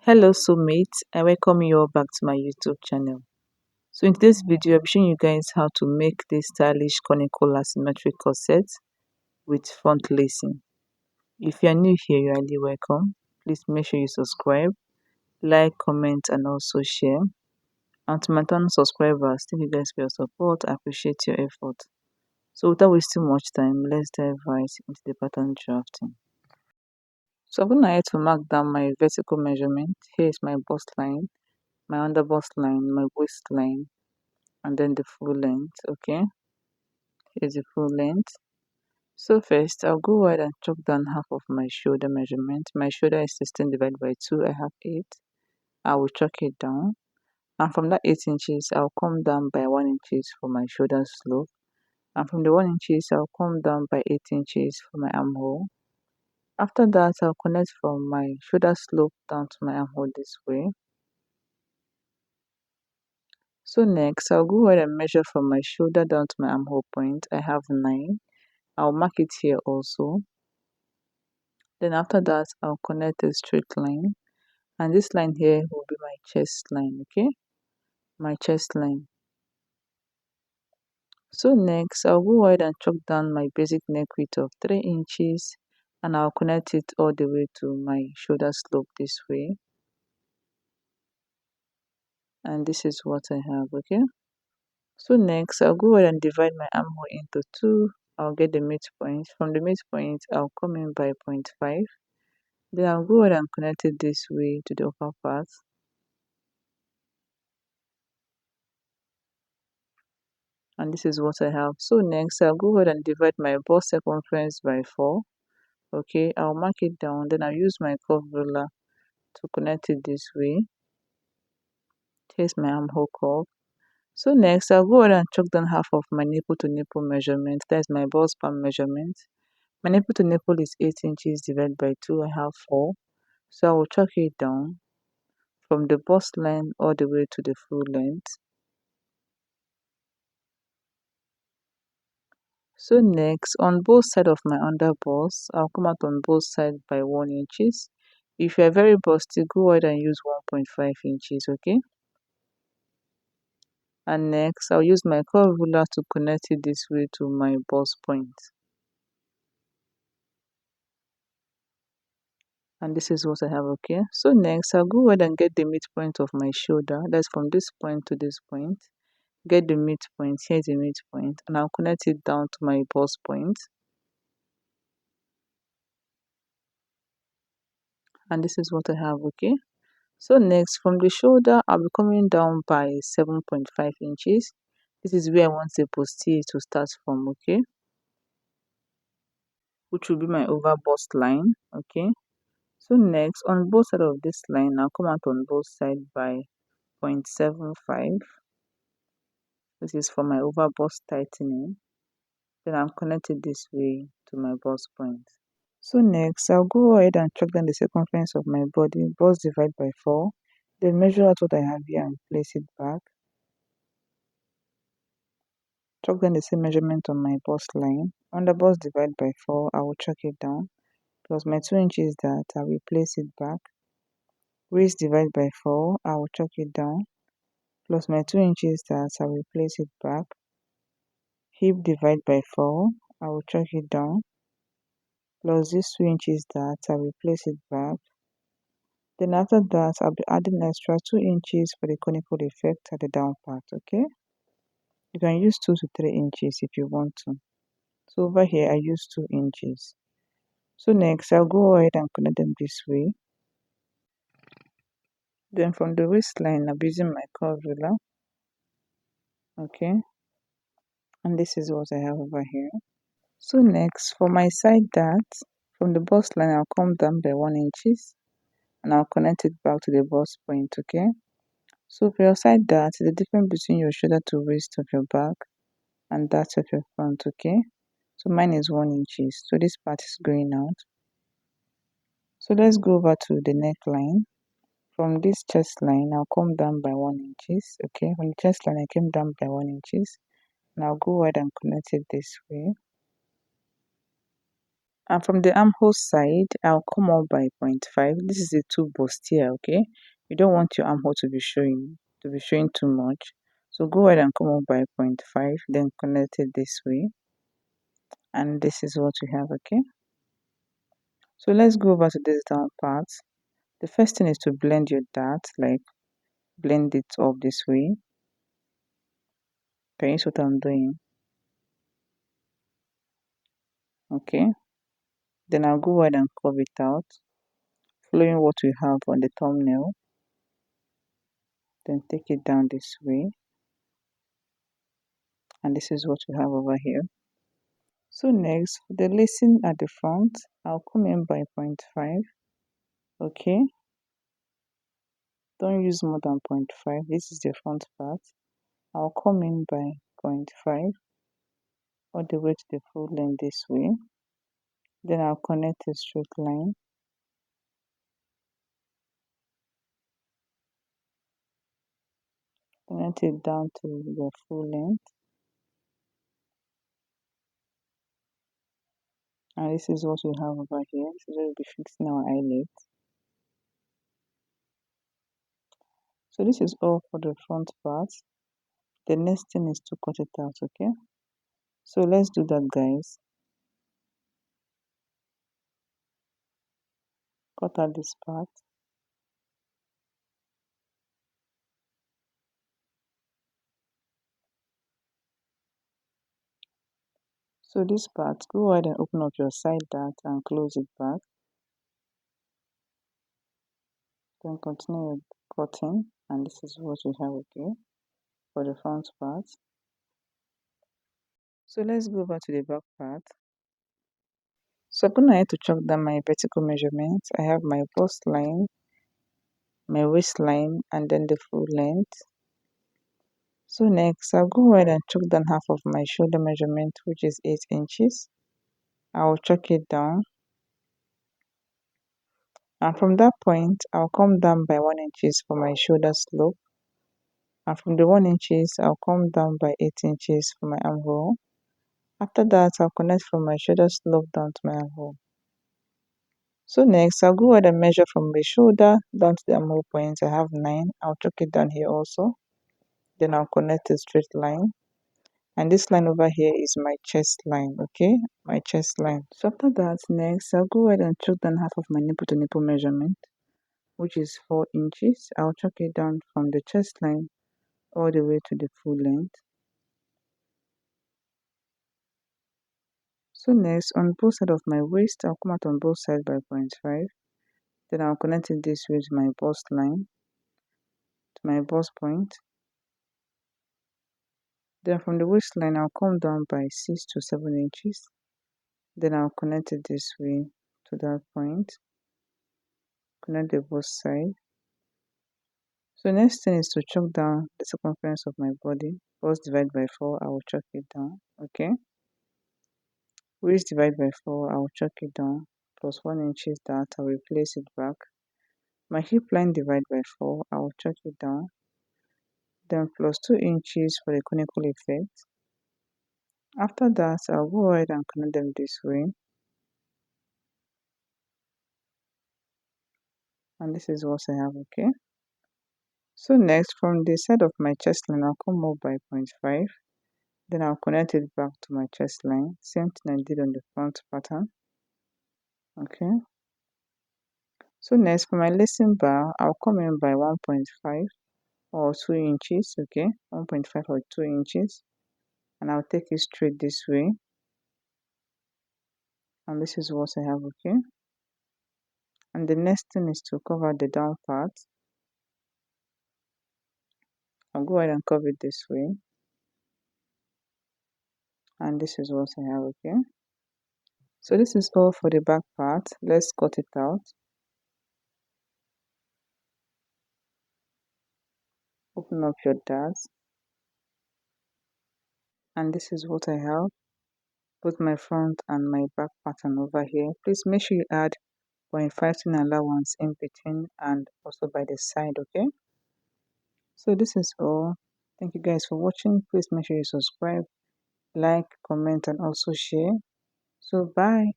Hello soulmates, I welcome you all back to my YouTube channel. So in today's video, I'll be showing you guys how to make this stylish conical asymmetric corset with front lacing. If you are new here, you're highly welcome. Please make sure you subscribe, like, comment, and also share. And to my returning subscribers, thank you guys for your support. I appreciate your effort. So without wasting much time, let's dive right into the pattern drafting. So I'm going ahead to mark down my vertical measurement. Here is my bust line, my under bust line, my waistline, and then the full length. Okay, here's the full length. So first I'll go ahead and chalk down half of my shoulder measurement. My shoulder is 16 divided by 2. I have 8. I will chalk it down, and from that 8 inches I'll come down by 1 inches for my shoulder slope, and from the 1 inches I'll come down by 8 inches for my armhole. After that, I'll connect from my shoulder slope down to my armhole this way. So next I'll go ahead and measure from my shoulder down to my armhole point. I have 9. I'll mark it here also. Then after that, I'll connect a straight line, and this line here will be my chest line. Okay, my chest line. So next, I'll go ahead and chalk down my basic neck width of 3 inches, and I'll connect it all the way to my shoulder slope this way. And this is what I have. Okay, so next I'll go ahead and divide my armhole into 2. I'll get the midpoint. From the midpoint, I'll come in by 0.5. Then I'll go ahead and connect it this way to the upper part. And this is what I have. So next I'll go ahead and divide my bust circumference by 4. Okay, I'll mark it down, then I'll use my curve ruler to connect it this way. Here's my armhole curve. So next I'll go ahead and chalk down half of my nipple to nipple measurement. That's my bust span measurement. My nipple to nipple is 8 inches divided by 2. I have 4. So I will chalk it down from the bust line all the way to the full length. So next, on both sides of my under bust, I'll come out on both sides by 1 inches. If you are very busty, go ahead and use 1.5 inches, okay? And next, I'll use my curve ruler to connect it this way to my bust point. And this is what I have, okay? So next, I'll go ahead and get the midpoint of my shoulder. That's from this point to this point. Get the midpoint, here's the midpoint, and I'll connect it down to my bust point. And this is what I have, okay? So next, from the shoulder, I'll be coming down by 7.5 inches. This is where I want the bustier to start from, okay? Which will be my over bust line, okay? So next, on both sides of this line, I'll come out on both sides by 0.75. This is for my over bust tightening. Then I'll connect it this way to my bust point. So next, I'll go ahead and chalk down the circumference of my body, bust divide by 4. Then measure out what I have here and place it back. Chalk down the same measurement on my bust line. On the bust divide by 4, I will chalk it down. Plus my 2 inches that I will place it back. Waist divide by 4, I will chalk it down. Plus my 2 inches that I will place it back. Hip divide by 4, I will chalk it down. Plus these 2 inches that I will place it back. Then after that, I'll be adding an extra 2 inches for the conical effect at the down part, okay? You can use 2 to 3 inches if you want to. So over here, I use 2 inches. So next, I'll go ahead and connect them this way. Then from the waistline, I'm using my curve ruler, okay? And this is what I have over here. So next, for my side dart, from the bust line, I'll come down by 1 inches, and I'll connect it back to the bust point, okay? So for your side dart, the difference between your shoulder to waist of your back and that of your front, okay? So mine is 1 inches, so this part is going out. So let's go over to the neckline. From this chest line, I'll come down by 1 inches, okay? From the chest line, I came down by 1 inches. And I'll go ahead and connect it this way. And from the armhole side, I'll come up by 0.5. This is the two bustier, okay? You don't want your armhole to be showing too much. So go ahead and come up by 0.5, then connect it this way. And this is what we have, okay? So let's go over to this down part. The first thing is to blend your dart, like blend it up this way. Can you see what I'm doing? Okay. Then I'll go ahead and curve it out, following what we have on the thumbnail. Then take it down this way. And this is what we have over here. So next, for the lacing at the front, I'll come in by 0.5. Okay. Don't use more than 0.5. This is the front part. I'll come in by 0.5 all the way to the full length this way. Then I'll connect a straight line. Connect it down to the full length. And this is what we have over here. This is where we'll be fixing our eyelid. So this is all for the front part. The next thing is to cut it out, okay? So let's do that, guys. Cut out this part. So this part, go ahead and open up your side dart and close it back. Then continue with cutting, and this is what we have, okay, for the front part. So let's go over to the back part. So I'm gonna have to chalk down my vertical measurements. I have my bust line, my waistline, and then the full length. So next, I'll go ahead and chalk down half of my shoulder measurement, which is 8 inches. I'll chalk it down. And from that point, I'll come down by 1 inches for my shoulder slope. And from the 1 inches, I'll come down by 8 inches for my armhole. After that, I'll connect from my shoulder slope down to my armhole. So next, I'll go ahead and measure from the shoulder down to the armhole point. I have 9. I'll chalk it down here also. Then I'll connect a straight line. And this line over here is my chest line, okay? My chest line. So after that, next, I'll go ahead and chalk down half of my nipple to nipple measurement, which is 4 inches. I'll chalk it down from the chest line all the way to the full length. So next, on both sides of my waist, I'll come out on both sides by 0.5. Then I'll connect it this way to my bust line, to my bust point. Then from the waistline, I'll come down by 6 to 7 inches. Then I'll connect it this way to that point. Connect the both sides. So next thing is to chalk down the circumference of my body. Bust divide by 4, I will chalk it down. Okay. Waist divide by 4, I will chalk it down. Plus 1 inches that I will place it back. My hip line divide by 4, I will chalk it down. Then plus 2 inches for the conical effect. After that, I'll go ahead and connect them this way. And this is what I have, okay? So next, from the side of my chest line, I'll come up by 0.5. Then I'll connect it back to my chest line. Same thing I did on the front pattern. Okay. So next, for my lacing bar, I'll come in by 1.5 or 2 inches, okay? 1.5 or 2 inches. And I'll take it straight this way. And this is what I have, okay? And the next thing is to cover the down part. I'll go ahead and cover it this way. And this is what I have, okay? So this is all for the back part. Let's cut it out. Open up your darts. And this is what I have. Both my front and my back pattern over here. Please make sure you add 0.5 thin allowance in between and also by the side, okay? So this is all. Thank you guys for watching. Please make sure you subscribe, like, comment, and also share. So bye.